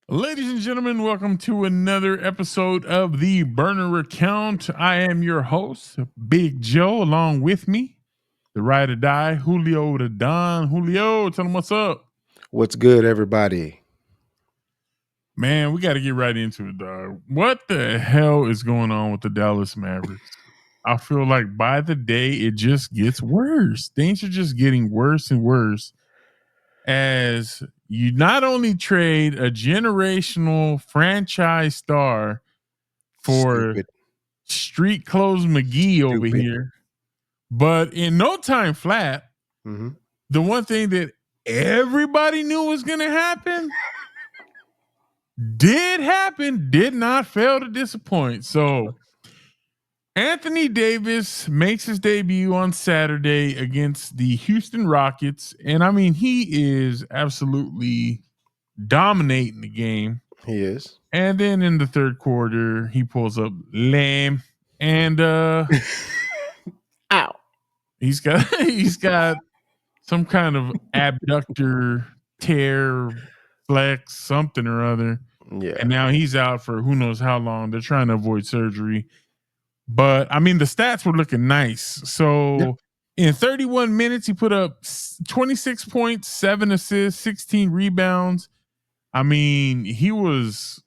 Ladies and gentlemen, welcome to another episode of the Burner Account. I am your host, Big Joe, along with me, the ride or die, Julio the Don. Julio, tell him what's up. What's good, everybody? Man, we got to get right into it, dog. What the hell is going on with the Dallas Mavericks? I feel like by the day it just gets worse. Things are just getting worse and worse as you not only trade a generational franchise star for Stupid. street clothes McGee over Stupid. here, but in no time flat, Mm-hmm. the one thing that everybody knew was going to happen did happen, did not fail to disappoint. So Anthony Davis makes his debut on Saturday against the Houston Rockets. And I mean, he is absolutely dominating the game. He is. And then in the third quarter, he pulls up lame. And Ow. he's got some kind of abductor tear flex, something or other. Yeah. And now he's out for who knows how long. They're trying to avoid surgery. But I mean, the stats were looking nice. So in 31 minutes, he put up 26 points, 7 assists, 16 rebounds. I mean, he was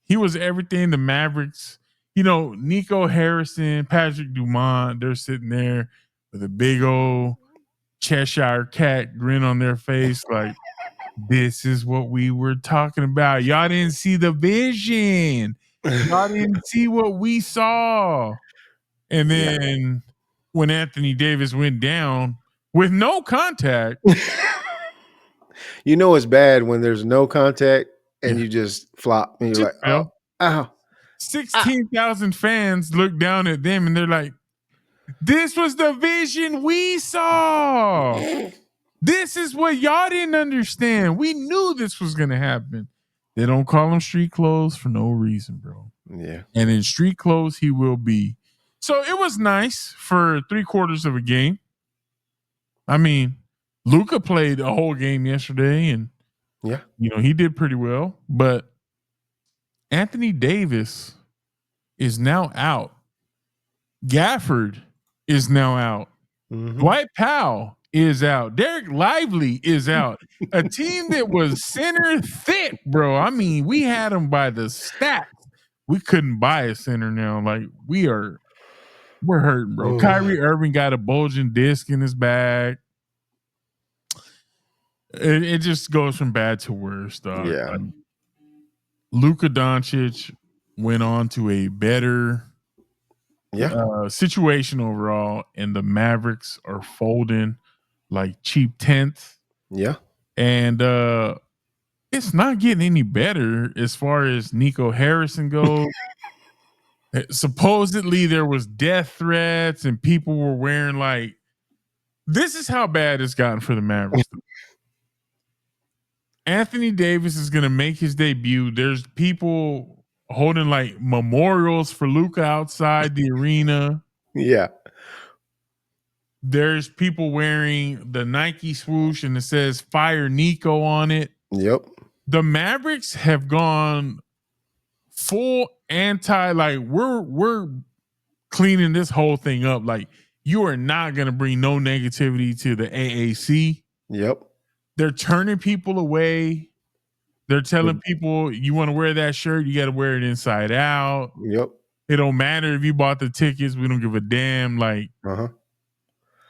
everything the Mavericks, Nico Harrison, Patrick Dumont, they're sitting there with a big old Cheshire cat grin on their face, like, this is what we were talking about. Y'all didn't see the vision. Y'all didn't see what we saw. And then when Anthony Davis went down with no contact. You know it's bad when there's no contact and you just flop and you're like, ow. 16,000 fans look down at them and they're like, this was the vision we saw. This is what y'all didn't understand. We knew this was going to happen. They don't call him street clothes for no reason, bro. Yeah. And in street clothes, he will be. So it was nice for 3/4 of a game. I mean, Luka played a whole game yesterday and, he did pretty well. But Anthony Davis is now out. Gafford is now out. Mm-hmm. Dwight Powell is out. Derek Lively is out. A team that was center thick, bro. I mean, we had them by the stats. We couldn't buy a center now. Like, we're hurting, bro. Ooh. Kyrie Irving got a bulging disc in his back. It just goes from bad to worse, dog. Yeah. Like, Luka Doncic went on to a better situation overall, and the Mavericks are folding like cheap 10th. Yeah. And it's not getting any better as far as Nico Harrison goes. Supposedly there was death threats and people were wearing like, this is how bad it's gotten for the Mavericks. Anthony Davis is going to make his debut. There's people holding like memorials for Luka outside the arena. Yeah. There's people wearing the Nike swoosh and it says Fire Nico on it. Yep. The Mavericks have gone full anti, like we're cleaning this whole thing up. Like, you are not going to bring no negativity to the AAC. Yep. They're turning people away. They're telling people, you want to wear that shirt, you got to wear it inside out. Yep. It don't matter if you bought the tickets. We don't give a damn. Like,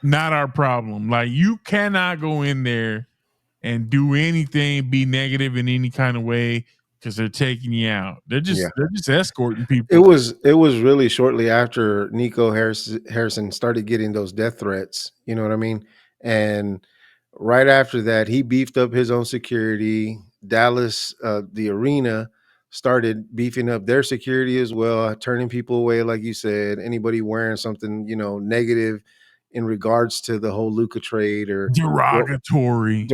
not our problem. Like, you cannot go in there and do anything, be negative in any kind of way, because they're taking you out. They're just escorting people. It was really shortly after Nico Harrison started getting those death threats. You know what I mean? And right after that, he beefed up his own security. Dallas, the arena, started beefing up their security as well, turning people away, like you said. Anybody wearing something, negative in regards to the whole Luka trade or derogatory,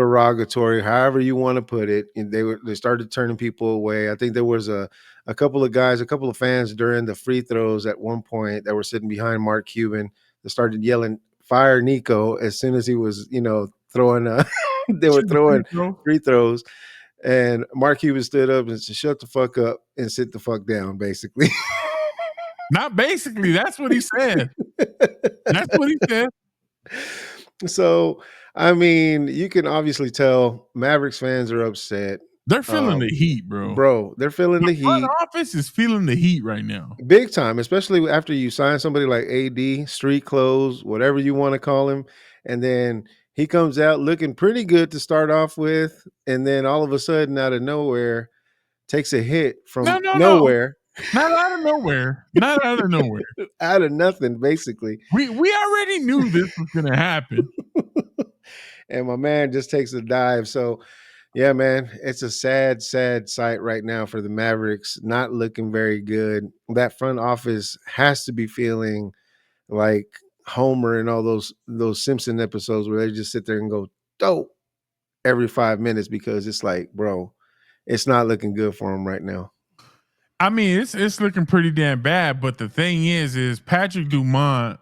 however you want to put it. And they started turning people away. I think there was a couple of fans during the free throws at one point that were sitting behind Mark Cuban that started yelling "Fire Nico" as soon as he was, throwing. They were throwing free throws. And Mark Cuban stood up and said, "Shut the fuck up and sit the fuck down," basically. Not basically. That's what he said. That's what he said. So, I mean, you can obviously tell Mavericks fans are upset. They're feeling the heat, bro. Bro, they're feeling the Front heat office is feeling the heat right now. big time, especially after you sign somebody like AD, street clothes, whatever you want to call him. And then he comes out looking pretty good to start off with. And then all of a sudden, out of nowhere, takes a hit from No. nowhere, Not out of nowhere. Not out of nowhere. out of nothing, basically. We already knew this was gonna happen. And my man just takes a dive. So, yeah, man, it's a sad, sad sight right now for the Mavericks. Not looking very good. That front office has to be feeling like Homer and all those Simpson episodes where they just sit there and go dope every 5 minutes, because it's like, bro, it's not looking good for them right now. I mean, it's looking pretty damn bad. But the thing is Patrick Dumont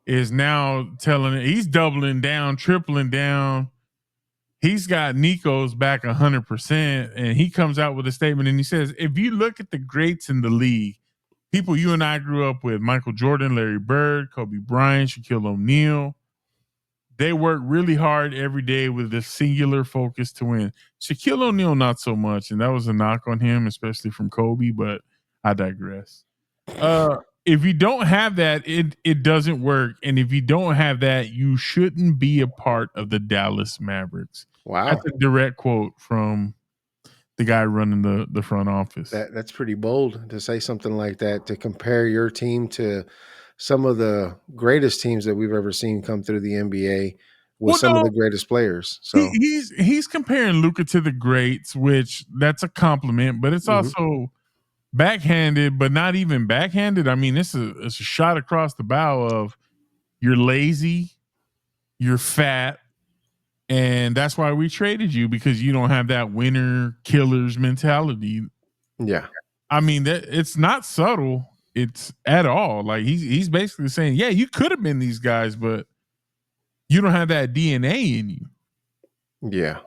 is now telling it, he's doubling down, tripling down. He's got Nico's back 100%, and he comes out with a statement and he says, if you look at the greats in the league, people you and I grew up with, Michael Jordan, Larry Bird, Kobe Bryant, Shaquille O'Neal, they work really hard every day with a singular focus to win. Shaquille O'Neal, not so much, and that was a knock on him, especially from Kobe, but I digress. If you don't have that, it doesn't work. And if you don't have that, you shouldn't be a part of the Dallas Mavericks. Wow. That's a direct quote from the guy running the front office. That's pretty bold to say something like that, to compare your team to some of the greatest teams that we've ever seen come through the NBA with some of the greatest players. So he's comparing Luka to the greats, which that's a compliment, but it's also backhanded, but not even backhanded. I mean, it's a shot across the bow of you're lazy, you're fat, and that's why we traded you, because you don't have that winner killers mentality. Yeah. I mean, that it's not subtle. It's at all. Like he's basically saying, yeah, you could have been these guys, but you don't have that DNA in you. Yeah.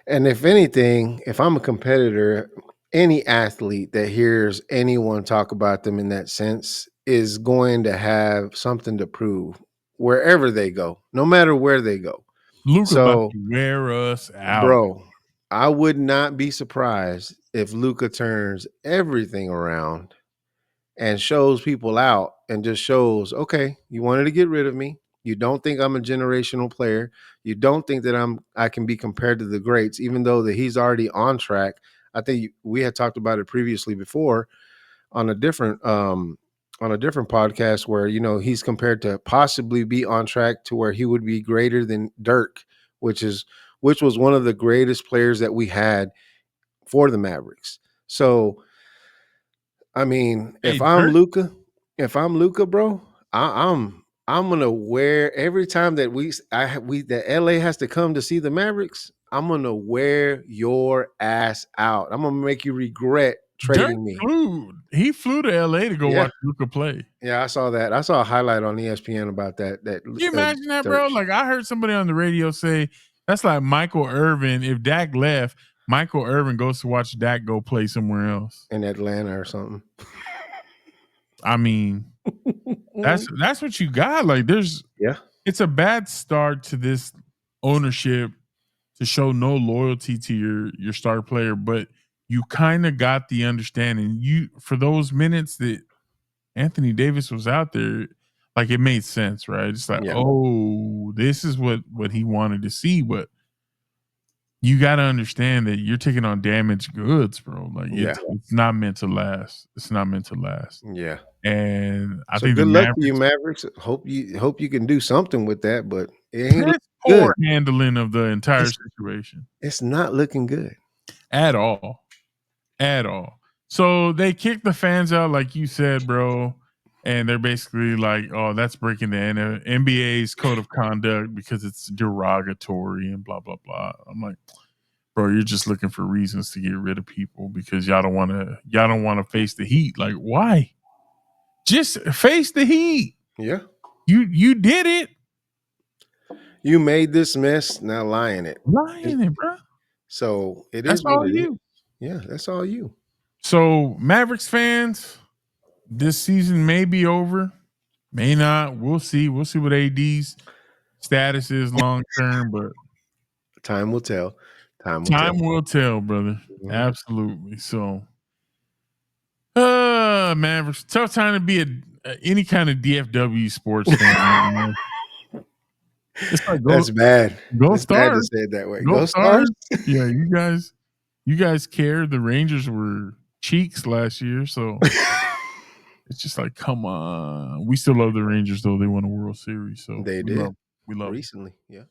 And if anything, if I'm a competitor, any athlete that hears anyone talk about them in that sense is going to have something to prove wherever they go, no matter where they go. Luka about to wear us out. Bro, I would not be surprised if Luka turns everything around and shows people out and just shows, okay, you wanted to get rid of me. You don't think I'm a generational player. You don't think that I can be compared to the greats, even though that he's already on track. I think we had talked about it previously before on a different podcast where, you know, he's compared to possibly be on track to where he would be greater than Dirk, which was one of the greatest players that we had for the Mavericks. So, I mean, if I'm Luka, bro, I'm gonna wear every time that that LA has to come to see the Mavericks. I'm gonna wear your ass out. I'm gonna make you regret trading me. He flew to LA to go watch Luka play. Yeah, I saw that. I saw a highlight on ESPN about that. Can you imagine that, bro? Like I heard somebody on the radio say that's like Michael Irvin. If Dak left, Michael Irvin goes to watch Dak go play somewhere else in Atlanta or something. I mean, that's what you got. Like, it's a bad start to this ownership to show no loyalty to your star player, but you kind of got the understanding. You for those minutes that Anthony Davis was out there, like it made sense, right? It's like, oh, this is what he wanted to see, but you got to understand that you're taking on damaged goods, bro. Like it's not meant to last. It's not meant to last. Yeah. And I think good luck to you, Mavericks. Hope you can do something with that, but it ain't poor handling of the entire situation. It's not looking good at all. At all. So they kick the fans out, like you said, bro. And they're basically like, oh, that's breaking the NBA's code of conduct because it's derogatory and blah, blah, blah. I'm like, bro, you're just looking for reasons to get rid of people because y'all don't want to face the heat. Like, why? Just face the heat. Yeah. You did it. You made this mess. Now lie in it. Lie in it, bro. So it That's is what all it is. you. Yeah, that's all you. So Mavericks fans, this season may be over, may not. We'll see. We'll see what AD's status is long term, but Time will tell. Time will time tell. will tell, brother. Mhm. Absolutely. So, Mavericks, tough time to be any kind of DFW sports fan. Man. It's like That's bad. go That's bad to Stars, say it that way. go Go Stars. Stars. Yeah, you guys care. The Rangers were cheeks last year, so it's just like, come on. We still love the Rangers though. They won a World Series, so They we love did we love 'em. recently. Yeah.